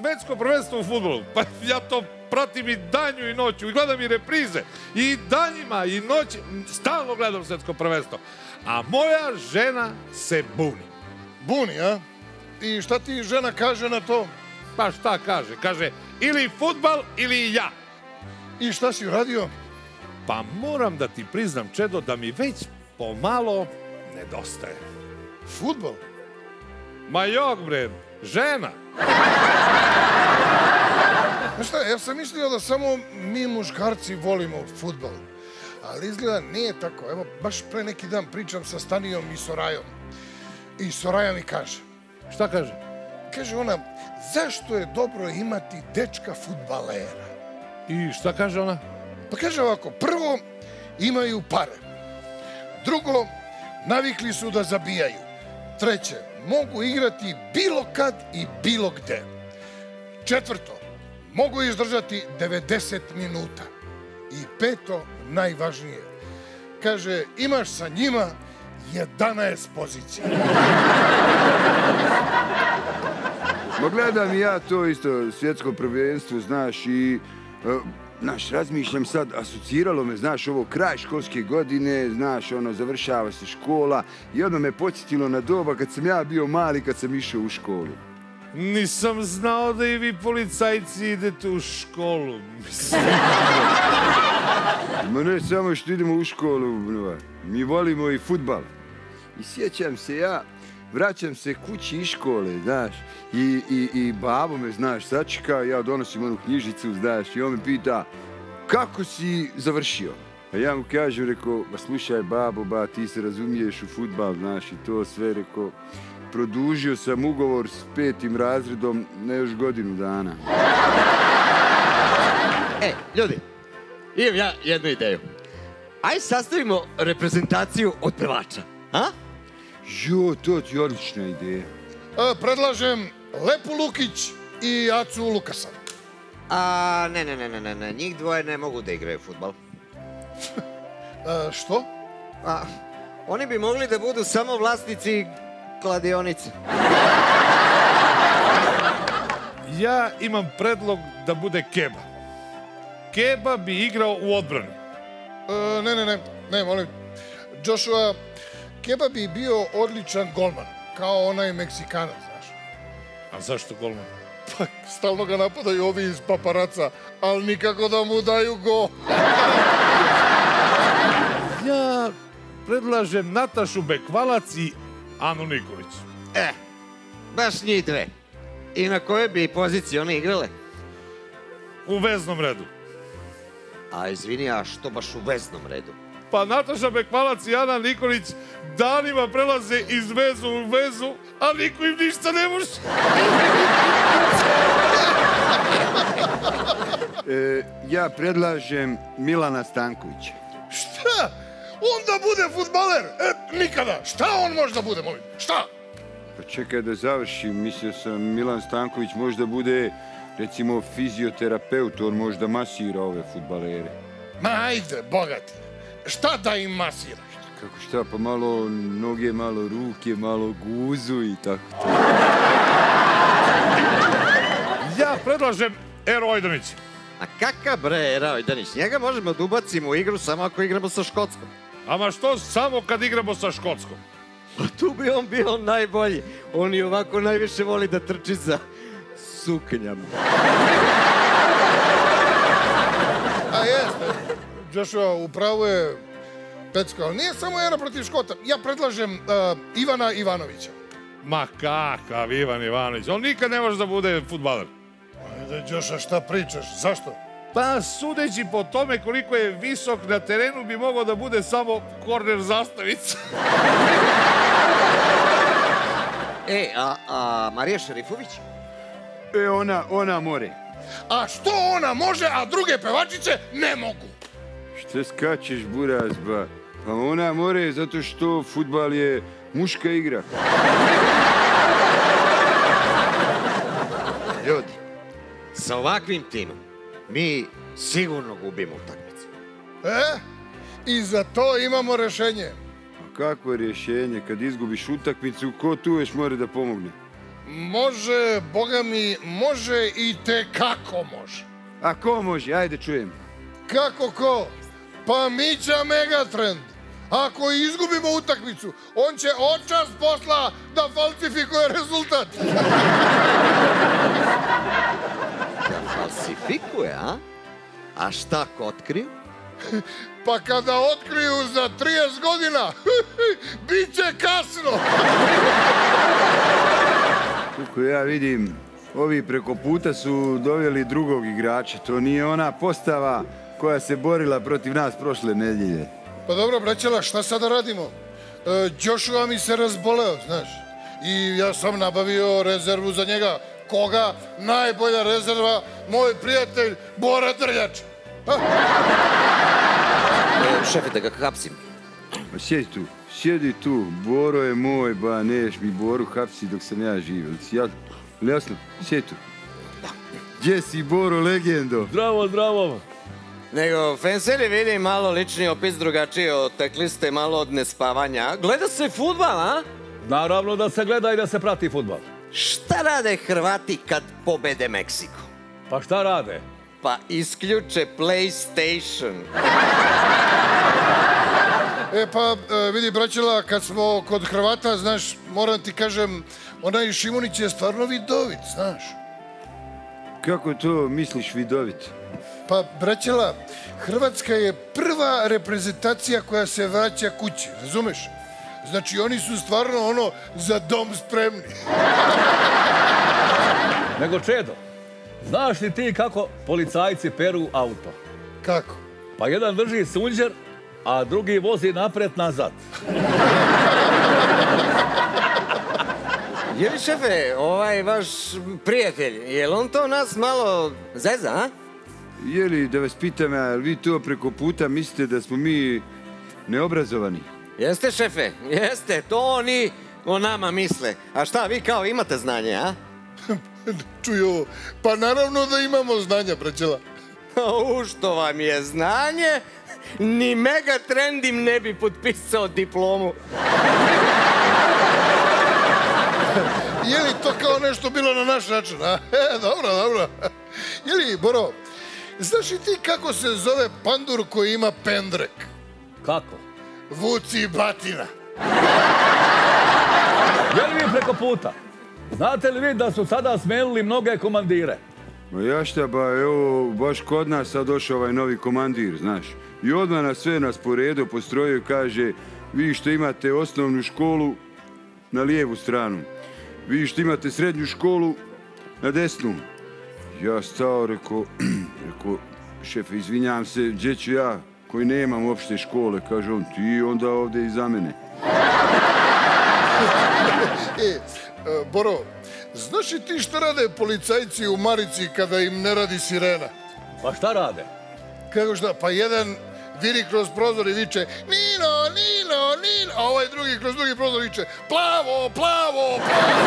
svetsko prvenstvo u fudbalu. Pa ja to pratim i danju i noću i gledam i reprize. I danjima i noći. Stalno gledam svetsko prvenstvo. A moja žena se buni. Buni, a? I šta ti žena kaže na to? Pa šta kaže? Kaže, ili fudbal ili ja. I šta si uradio? Pa moram da ti priznam, Čedo, da mi već pomalo nedostaje. Fudbal? Ma jok, bre, žena. Znaš šta, ja sam mislio da samo mi muškarci volimo fudbal. Ali izgleda nije tako. Evo, baš pre neki dan pričam sa Stanijom i Sorajom. I Soraja mi kaže. Šta kaže? Kaže ona, zašto je dobro imati dečka fudbalera? I šta kaže ona? Pa kaže ovako, prvo, imaju pare. Drugo, navikli su da zabijaju. Treće, mogu igrati bilo kad i bilo gde. Četvrto, mogu izdržati 90 minuta. I peto, najvažnije, kaže, imaš sa njima 11 pozicija. Ma gledam ja to isto svjetsko prvenstvo, znaš, i razmišljam sad, asociralo me, znaš, ovo kraj školske godine, znaš, ono, završava se škola i odmah me podsjetilo na doba kad sam ja bio mali, kad sam išao u školu. Nisam znao da i vi policajci idete u školu, mislim. Ma ne samo što idemo u školu, mi volimo i fudbal. I sjećam se ja, vraćam se kući iz škole, znaš, i babo me, znaš, sačeka, ja donosim onu knjižicu, znaš, i on me pita, kako si završio? A ja mu kažem, rekao, ba slušaj babo, ba ti se razumiješ u fudbal, znaš, i to sve, rekao, produžio sam ugovor s 5. razredom na još godinu dana. Ljudi, imam ja jednu ideju. Ajde sastavimo reprezentaciju od pevača, a? Jo, to ti je odlična ideja. Predlažem Lepu Lukić i Acu Lukasa. Ne, njih dvoje ne mogu da igraju fudbal. Što? Oni bi mogli da budu samo vlasnici kladionice. Ja imam predlog da bude Keba. Keba bi igrao u odbrani. Ne, molim. Joshua, Keba bi bio odličan golman, kao onaj Meksikanac, znaš. A zašto golman? Pa, stalno ga napadaju ovi iz paparaca, ali nikako da mu daju gol. Ja predlažem Natašu Bekvalac i Anu Nikolić. Baš njih dve. I na kojoj bi poziciji one igrale? U veznom redu. A izvini, a što baš u veznom redu? Pa Nataša Bekvalac i Ana Nikolić danima prelaze iz vezu u vezu, a niko im ništa ne može. Ja predlažem Milana Stankovića. Šta? On da bude fudbaler? Nikada. Šta on može da bude, molim? Šta? Pa čekaj da završim, mislio sam Milan Stanković možda bude, recimo, fizioterapeut, on možda masira ove fudbalere. Ma ajde, bogati. Šta da im masiraš? Kako šta, pa malo noge, malo ruke, malo guzu i tako to. Ja predlažem Ero Ojdanić. A kakav bre Ero Ojdanić? Njega možemo da ubacimo u igru samo ako igramo sa Škotskom. Ama što samo kad igramo sa Škotskom? Pa tu bi on bio najbolji. On i ovako najviše voli da trči za suknjama. A jeste. Joshua, upravo je Pecko, ali nije samo Ero protiv Škota. Ja predlažem Ivana Ivanovića. Ma kakav Ivan Ivanović, on nikad ne može da bude fudbaler. Ajde, Joshua, šta pričaš? Zašto? Pa sudeći po tome koliko je visok na terenu bi mogao da bude samo korner zastavica. A Marija Šerifović? Ona more. A što ona može, a druge pevačice ne mogu? Šta skačeš, buraz, ba? Pa ona more zato što fudbal je muška igra. Ljudi, sa ovakvim timom mi sigurno gubimo utakmicu. I za to imamo rešenje. A kakvo je rješenje? Kad izgubiš utakmicu, ko tu još more da pomogne? Može, boga mi, može i te kako može. A ko može? Ajde čujem. Kako ko? Pa Mića Megatrend. Ako izgubimo utakmicu, on će očas posla da falsifikuje rezultat. Da falsifikuje, a? A šta ako otkriju? Pa kada otkriju za 30 godina, bit će kasno. Kako ja vidim, ovi preko puta su doveli drugog igrača. To nije ona postava koja se borila protiv nas prošle nedjelje. Pa dobro, braćela, šta sada radimo? Joshua mi se razboleo, znaš. I ja sam nabavio rezervu za njega. Koga? Najbolja rezerva, moj prijatelj Bora Drljač. Šefe, da ga hapsim. Pa sjedi tu. Boro je moj, ba neš mi Boru hapsi dok sam ja živ. Jasno, sjedi tu. Gdje si, Boro, legendo? Zdravo, zdravo. Nego, Fenseri, vidi malo lični opis drugačije, otekli ste malo od nespavanja. Gleda se fudbal, a? Naravno da se gleda i da se prati fudbal. Šta rade Hrvati kad pobede Meksiko? Pa šta rade? Pa isključe PlayStation. Pa vidi, braćela, kad smo kod Hrvata, znaš, moram ti kažem, onaj Šimunić je stvarno vidovit, znaš. Kako to misliš vidovit? Pa, braćela, Hrvatska je prva reprezentacija koja se vraća kući, razumeš? Znači, oni su stvarno za dom spremni. Nego Čedo, znaš li ti kako policajci peru auto? Kako? Pa jedan drži sunđer, a drugi vozi naprijed-nazad. Je li, šefe, ovaj vaš prijatelj, je li on to nas malo zeza, a? Je li, da vas pitam, a vi to preko puta mislite da smo mi neobrazovani? Jeste, šefe, jeste, to oni o nama misle. A šta, vi kao imate znanje, a? Čuj ovo, pa naravno da imamo znanja, braćela. Što vam je znanje? Ni Megatrend im ne bi potpisao diplomu. Je li to kao nešto bilo na naš račun, a? Dobro. Je li, Boro, znaš i ti kako se zove pandur koji ima pendrek? Kako? Vuci batina. Je li vi preko puta? Znate li vi da su sada smenili mnoge komandire? Ma ja šta, ba, evo, baš kod nas sad došao ovaj novi komandir, znaš. I odmah nas sve nas po redu postrojio i kaže, vi što imate osnovnu školu na lijevu stranu, vi što imate srednju školu na desnu. Ja stao, rekao, šefe, izvinjam se, gdje ću ja koji nemam uopšte škole, kaže on, ti onda ovdje iza mene. Boro, znaš i ti šta rade policajci u Marici kada im ne radi sirena? Pa šta rade? Kako šta? Pa jedan viri kroz prozor i viče Nino, Nino, Nino, a ovaj drugi kroz drugi prozor viče plavo, plavo, plavo.